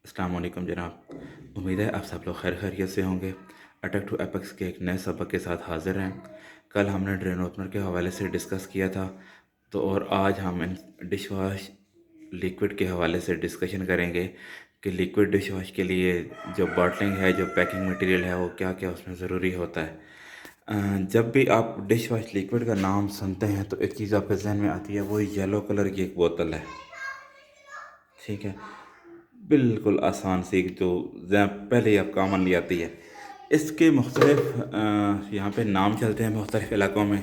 अस्सलाम वालेकुम जनाब। उम्मीद है आप सब लोग खैर खैरियत से होंगे। अटैक टू एपेक्स के एक नए सबक के साथ हाज़िर हैं। कल हमने ड्रेन ओपनर के हवाले से डिस्कस किया था, तो और आज हम डिश वॉश लिक्विड के हवाले से डिस्कशन करेंगे कि लिक्विड डिश वॉश के लिए जो बॉटलिंग है, जो पैकिंग मटेरियल है, वो क्या क्या उसमें ज़रूरी होता है। जब भी आप डिश वॉश लिक्विड का नाम सुनते हैं तो एक चीज़ आपके जहन में आती है, वो येलो कलर की एक बोतल है। ठीक है, बिल्कुल आसान सी जो पहले ही आप कॉमन ली आती है। इसके मुख्तलिफ यहाँ पे नाम चलते हैं मुख्तलिफ इलाकों में।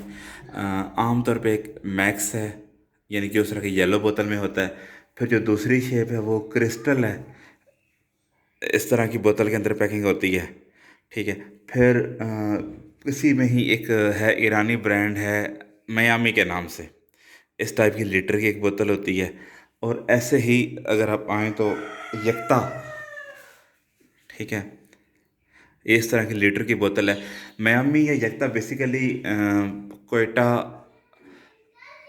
आम तौर पे एक मैक्स है, यानी कि उस तरह की येलो बोतल में होता है। फिर जो दूसरी शेप है वो क्रिस्टल है, इस तरह की बोतल के अंदर पैकिंग होती है। ठीक है, फिर किसी में ही एक है, ईरानी ब्रांड है मियामी के नाम से, इस टाइप की लीटर की एक बोतल होती है। और ऐसे ही अगर आप आएँ तो यक्ता, ठीक है, ये इस तरह की लीटर की बोतल है। मियामी या यक्ता बेसिकली कोयटा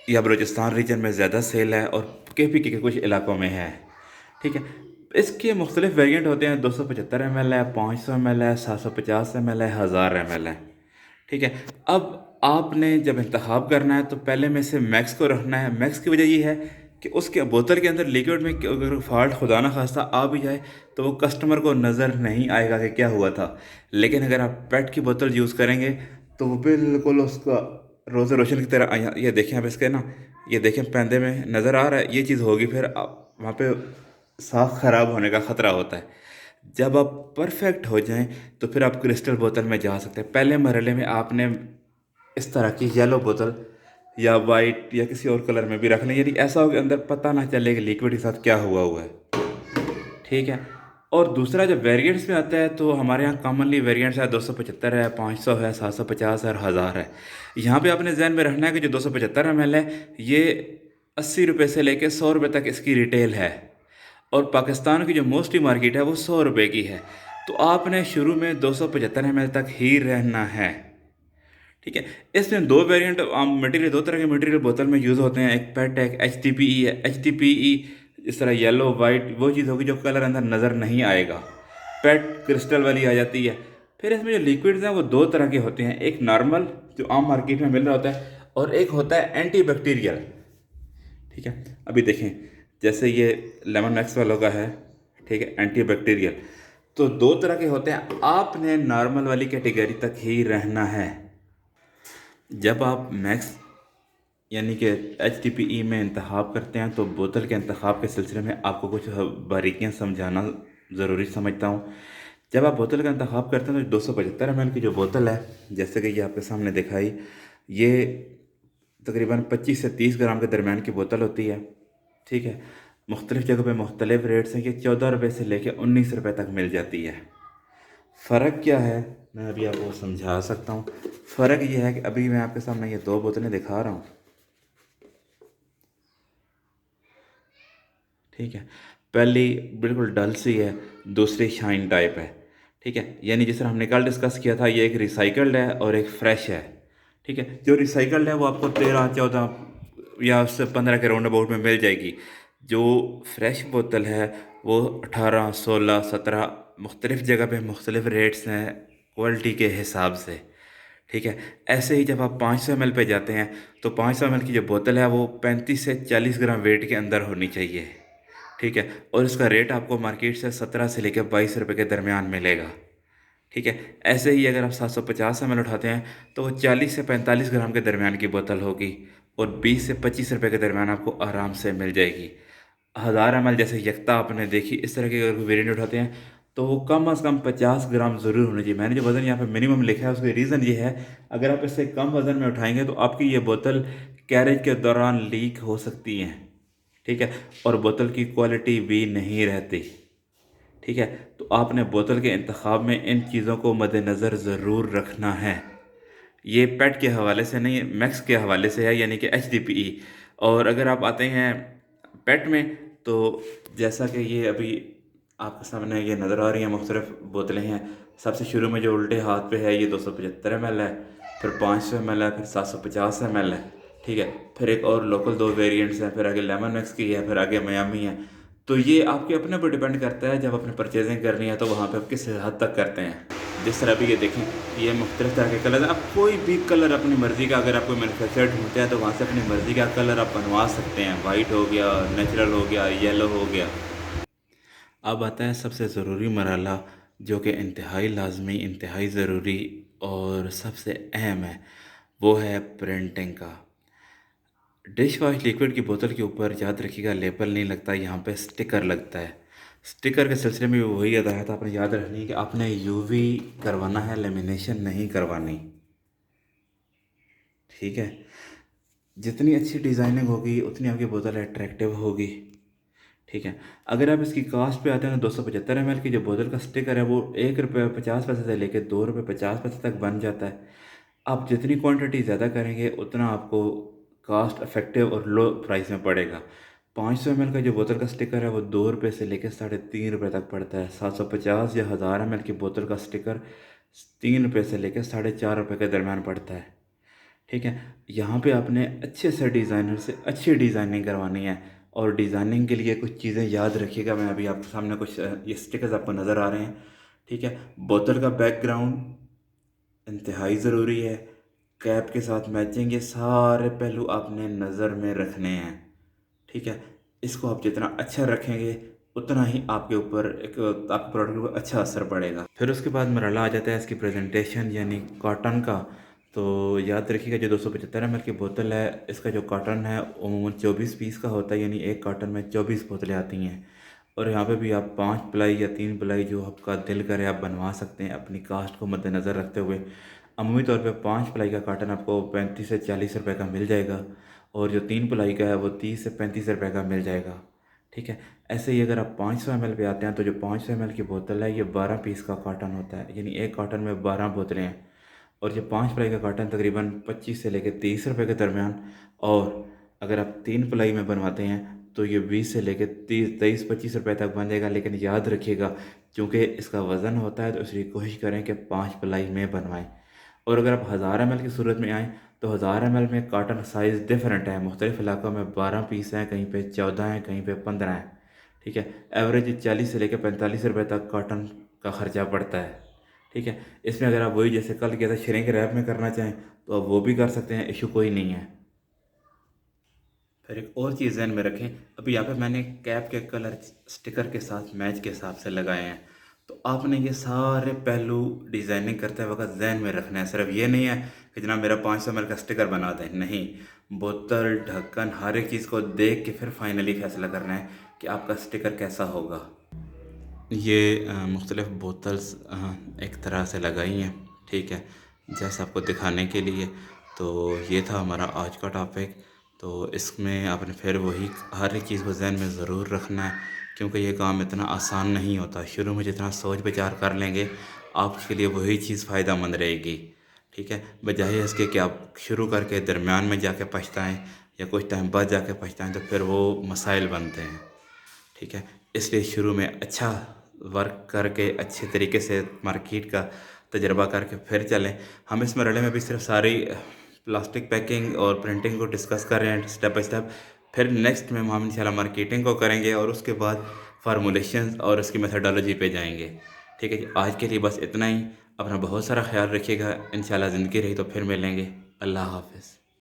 या बलूचिस्तान रीजन में ज़्यादा सेल है और KPK के कुछ इलाकों में है। ठीक है, इसके मुख्तलिफ वेरिएंट होते हैं। 275 ml है, 500 ml है, 750 ml है, 1000 ml है। ठीक है, अब आपने जब इंतखाब करना है तो पहले में से मैक्स को रखना है। मैक्स की वजह ये है कि उसके बोतल के अंदर लिक्विड में अगर फॉल्ट खुदा ना खास्ता आ भी जाए तो वो कस्टमर को नज़र नहीं आएगा कि क्या हुआ था। लेकिन अगर आप पेट की बोतल यूज़ करेंगे तो वो बिल्कुल उसका रोज़ रोशन की तरह ये देखें आप इसके ना, ये देखें पैंदे में नज़र आ रहा है, ये चीज़ होगी। फिर आप वहाँ पे साख ख़राब होने का ख़तरा होता है। जब आप परफेक्ट हो जाएं तो फिर आप क्रिस्टल बोतल में जा सकते हैं। पहले मरहले में आपने इस तरह की येलो बोतल या वाइट या किसी और कलर में भी रख लें, यदि ऐसा हो कि अंदर पता ना चले कि लिक्विड के साथ क्या हुआ है। ठीक है, और दूसरा जब वेरिएंट्स में आता है तो हमारे यहाँ कॉमनली वेरिएंट्स है 275 है, 500 है, 750 है और 1000 है। यहाँ पे आपने जहन में रखना है कि जो 275 ml है ये 80 रुपये से लेकर 100 रुपये तक इसकी रिटेल है, और पाकिस्तान की जो मोस्टली मार्केट है वो 100 रुपये की है। तो आपने शुरू में 275 ml तक ही रहना है। ठीक है, इसमें दो वेरिएंट मटेरियल, दो तरह के मटेरियल बोतल में यूज़ होते हैं। एक पेट है, एक HDPE है। HDPE इस तरह येलो वाइट वो चीज़ होगी जो कलर अंदर नज़र नहीं आएगा। पेट क्रिस्टल वाली आ जाती है। फिर इसमें जो लिक्विड्स हैं वो दो तरह के होते हैं, एक नॉर्मल जो आम मार्केट में मिल रहा होता है, और एक होता है एंटी बैक्टीरियल। ठीक है, अभी देखें जैसे ये लेमन मैक्स वालों का है, ठीक है, एंटी बैक्टीरियल। तो दो तरह के होते हैं, आपने नॉर्मल वाली कैटेगरी तक ही रहना है। जब आप मैक्स यानी कि HDPE में इंतखाब करते हैं तो बोतल के इंतखाब के सिलसिले में आपको कुछ बारीकियां समझाना ज़रूरी समझता हूँ। जब आप बोतल का इंतखाब करते हैं तो 275 ml की जो बोतल है, जैसे कि ये आपके सामने दिखाई, ये तकरीबन 25 से 30 ग्राम के दरमियान की बोतल होती है। ठीक है, मुख्तलिफ़ जगह पे मुख्तलिफ रेट्स हैं कि 14 रुपये से लेकर 19 रुपये तक मिल जाती है। फ़र्क क्या है मैं अभी आपको समझा सकता हूँ। फ़र्क ये है कि अभी मैं आपके सामने ये दो बोतलें दिखा रहा हूँ। ठीक है, पहली बिल्कुल डल सी है, दूसरी शाइन टाइप है। ठीक है, यानी जिस तरह हमने कल डिस्कस किया था, ये एक रिसाइकल्ड है और एक फ्रेश है। ठीक है, जो रिसाइकल्ड है वो आपको 13 14 या उससे 15 के राउंड अबाउट में मिल जाएगी। जो फ्रेश बोतल है वो 18 16 17 मुख्तलिफ जगह पे मुख्तलिफ रेट्स हैं क्वालिटी के हिसाब से। ठीक है, ऐसे ही जब आप 500 ml पे जाते हैं तो 500 ml की जो बोतल है वो 35 से 40 ग्राम वेट के अंदर होनी चाहिए। ठीक है, और इसका रेट आपको मार्केट से 17 से लेकर 22 रुपये के दरमियान मिलेगा। ठीक है, ऐसे ही अगर आप 750 ml उठाते हैं तो वो 40 से 45 ग्राम के दरमियान की बोतल होगी और 20 से 25 रुपये के दरमियान आपको आराम से मिल जाएगी। 1000 ml जैसे यक्ता आपने देखी, इस तरह के अगर वेरिएंट उठाते हैं तो वो कम से कम 50 ग्राम ज़रूर होना चाहिए। मैंने जो वज़न यहाँ पे मिनिमम लिखा है उसका रीज़न ये है, अगर आप इससे कम वज़न में उठाएंगे तो आपकी ये बोतल कैरेज के दौरान लीक हो सकती है। ठीक है, और बोतल की क्वालिटी भी नहीं रहती। ठीक है, तो आपने बोतल के इंतखाब में इन चीज़ों को मद्देनज़र ज़रूर रखना है। ये पेट के हवाले से नहीं, मैक्स के हवाले से है, यानी कि HDPE। और अगर आप आते हैं पेट में तो जैसा कि ये अभी आपके सामने ये नज़र आ रही हैं मुख्तलिफ बोतलें हैं। सबसे शुरू में जो उल्टे हाथ पे है ये 275 ml है, फिर 500 ml है, फिर 750 ml है। ठीक है, फिर एक और लोकल दो वेरिएंट्स हैं, फिर आगे लेमन मैक्स की है, फिर आगे मियामी है। तो ये आपके अपने ऊपर डिपेंड करता है, जब आपने परचेजिंग करनी है तो वहाँ पे आप किस हद तक करते हैं। जिस तरह अभी ये देखें, ये मुख्तलिफ तरह के कलर हैं। आप कोई भी कलर अपनी मर्ज़ी का, अगर आपको मैन्युफैक्चर ढूँढते हैं तो वहाँ से अपनी मर्ज़ी का कलर आप बनवा सकते हैं। वाइट हो गया, नेचुरल हो गया, येलो हो गया। अब आता है सबसे ज़रूरी मरहला, जो कि इंतहाई लाज़मी, इंतहाई ज़रूरी और सबसे अहम है, वो है प्रिंटिंग का। डिश वॉश लिक्विड की बोतल के ऊपर याद रखिएगा लेबल नहीं लगता, यहाँ पे स्टिकर लगता है। स्टिकर के सिलसिले में भी वही हदायत आपने याद रखनी है कि आपने यूवी करवाना है, लेमिनेशन नहीं करवानी। ठीक है। जितनी अच्छी डिज़ाइनिंग होगी उतनी आपकी बोतल अट्रैक्टिव होगी। ठीक है। अगर आप इसकी कास्ट पे आते हैं तो 275 ml की जो बोतल का स्टिकर है वो ₹1.50 से लेकर ₹2.50 तक बन जाता है। आप जितनी क्वांटिटी ज़्यादा करेंगे उतना आपको कास्ट इफ़ेक्टिव और लो प्राइस में पड़ेगा। 500 ml का जो बोतल का स्टिकर है वो ₹2 से लेकर ₹3.5 तक पड़ता है। 750 या 1000 ml की बोतल का स्टिकर ₹3 से लेकर ₹4.5 के दरमियान पड़ता है। ठीक है। यहाँ पे आपने अच्छे से डिज़ाइनर से अच्छी डिज़ाइनिंग करवानी है, और डिज़ाइनिंग के लिए कुछ चीज़ें याद रखिएगा। मैं अभी आपके सामने कुछ ये स्टिकर्स आपको नज़र आ रहे हैं। ठीक है। बोतल का बैकग्राउंड इंतहाई ज़रूरी है। कैप के साथ मैचिंग, ये सारे पहलू आपने नज़र में रखने हैं। ठीक है। इसको आप जितना अच्छा रखेंगे उतना ही आपके ऊपर एक आपके प्रोडक्ट पर अच्छा असर पड़ेगा। फिर उसके बाद मरहला आ जाता है इसकी प्रेजेंटेशन यानी कॉटन का। तो याद रखिएगा जो 275 ml की बोतल है, इसका जो कॉटन है अमूमन 24 पीस का होता है, यानी एक कॉटन में 24 बोतलें आती हैं। और यहाँ पे भी आप 5 प्लाई या 3 प्लाई जो आपका दिल करे आप बनवा सकते हैं, अपनी कास्ट को मद्देनज़र रखते हुए। अमूमी तौर पे 5 प्लाई का कॉटन आपको 35 से 40 रुपए का मिल जाएगा, और जो 3 प्लाई का है वो 30 से 35 रुपए का मिल जाएगा। ठीक है। ऐसे ही अगर आप 500 ml पे आते हैं तो जो 500 ml की बोतल है ये 12 पीस का कॉटन होता है, यानी एक कॉटन में 12 बोतलें हैं। और ये 5 प्लाई का कॉटन तकरीबन 25 से लेकर 30 रुपए के दरमियान। और अगर आप 3 प्लाई में बनवाते हैं तो ये 20 से लेकर 23-25 रुपए तक बन जाएगा। लेकिन याद रखिएगा, क्योंकि इसका वज़न होता है तो इसलिए कोशिश करें कि 5 प्लाई में बनवाएं। और अगर आप 1000 ml की सूरत में आएँ तो 1000 ml में कॉटन साइज़ डिफरेंट है। मुख्तलिफ़ इलाकों में 12 पीस हैं, कहीं पे 14 हैं, कहीं पे 15 हैं। ठीक है। एवरेज 40 से लेकर 45 रुपए तक कॉटन का ख़र्चा पड़ता है। ठीक है। इसमें अगर आप वही जैसे कल किया था श्रिंक रैप में करना चाहें तो आप वो भी कर सकते हैं, इशू कोई नहीं है। फिर एक और चीज़ ज़हन में रखें, अभी यहाँ पे मैंने कैप के कलर स्टिकर के साथ मैच के हिसाब से लगाए हैं। तो आपने ये सारे पहलू डिज़ाइनिंग करते वक्त ज़हन में रखना है। सिर्फ ये नहीं है कि जनाब मेरा 500 ml का स्टिकर बना दें, नहीं। बोतल, ढक्कन, हर एक चीज़ को देख के फिर फाइनली फैसला करना है कि आपका स्टिकर कैसा होगा। ये मुख्तलिफ़ बोतल्स एक तरह से लगाई हैं। ठीक है। जैसा आपको दिखाने के लिए। तो ये था हमारा आज का टॉपिक। तो इसमें आपने फिर वही हर एक चीज़ को ज़हन में ज़रूर रखना है, क्योंकि ये काम इतना आसान नहीं होता। शुरू में जितना सोच विचार कर लेंगे आपके लिए वही चीज़ फ़ायदेमंद रहेगी। ठीक है। बजाय इसके कि आप शुरू करके दरमियान में जाके पछताएं या कुछ टाइम बाद जाके पछताएं, तो फिर वो मसाइल बनते हैं। ठीक है। इसलिए शुरू में अच्छा वर्क करके अच्छे तरीके से मार्केट का तजर्बा करके फिर चलें। हम इस मरहले में भी सिर्फ सारी प्लास्टिक पैकिंग और प्रिंटिंग को डिस्कस कर रहे हैं स्टेप बाय स्टेप। फिर नेक्स्ट में हम इंशाल्लाह मार्केटिंग को करेंगे और उसके बाद फार्मूलेशंस और उसकी मेथडोलॉजी पे जाएंगे। ठीक है जी। आज के लिए बस इतना ही। अपना बहुत सारा ख्याल रखिएगा। इंशाल्लाह ज़िंदगी रही तो फिर मिलेंगे। अल्लाह हाफ़िज़।